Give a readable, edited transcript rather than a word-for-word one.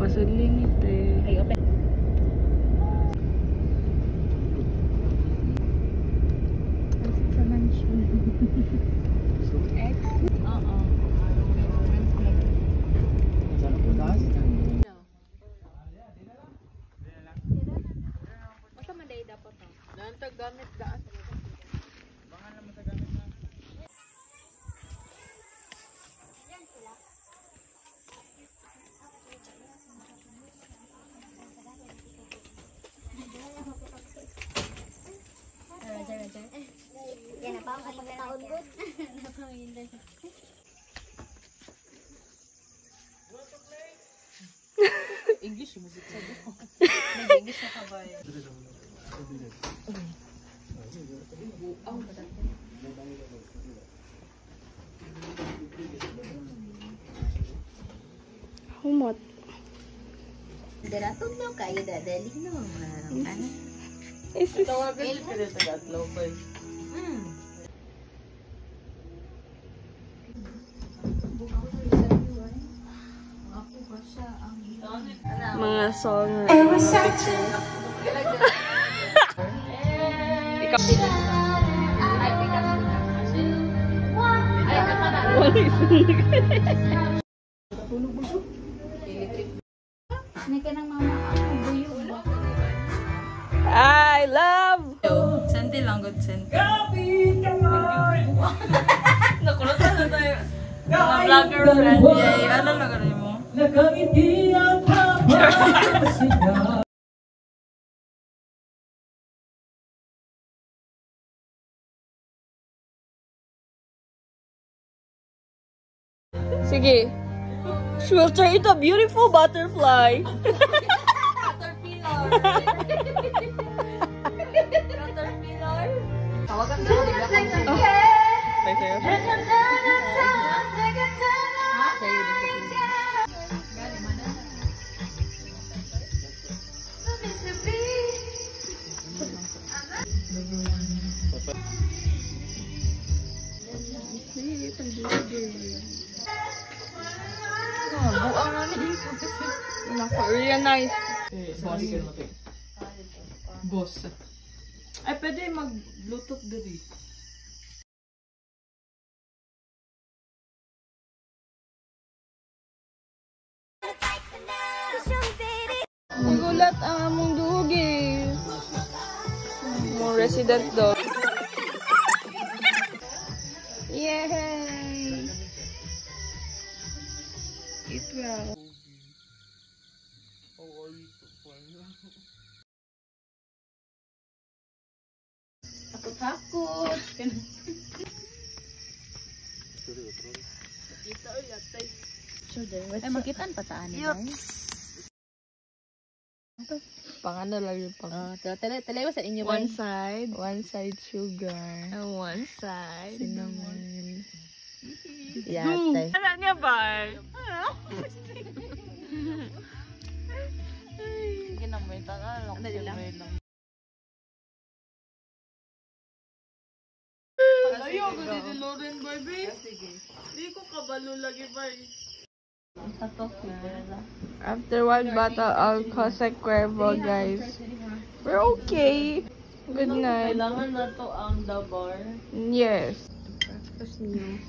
Pasalingit eh. Ay, open. Sa mansion. X? Oo. Saan po taas? Basta manday dapat to. Nantag gamit daan. Bangan naman sa gamit na. Yan na pa ang pagkataon ko. English music sabi ko. Nag-English na ka ba eh? Humot. Daratog daw kayo dadali no. Ano? Tawagan ko rin sa Gatlaw ba eh. Mga song ikaw May ka ng mama ako buyo. I love Senti lang, good senti. Nakulot na tayo. Mga vlogger friend. Yay, ano lang rin mo? Nakangiti ang kapasigaw. sige. Shelter it a beautiful butterfly. Caterpillar. Caterpillar. Tawagan na ako. Bye sa'yo. Buang na niyo. Naku, really nice. Boss. Ay, pwede mag-bluetooth dali. Nagulat ang among dugi. Mga resident doon. Yay! Eat well. Takot-takot. Ay, makitaan pa taan ni guys. Pangano lang yung pang. Tele ba sa inyo ba? One side sugar. One side. Cinnamon. Yatay. Ano niya ba? Ginamay tangan lang. Dali lang. Alayo ko dito Lauren baby. Sige. Di ko kabalo lagi ba. After one bottle of Cossack Cuervo, guys, we're okay. Good night. Kailangan na to ang the bar. Yes. Breakfast news.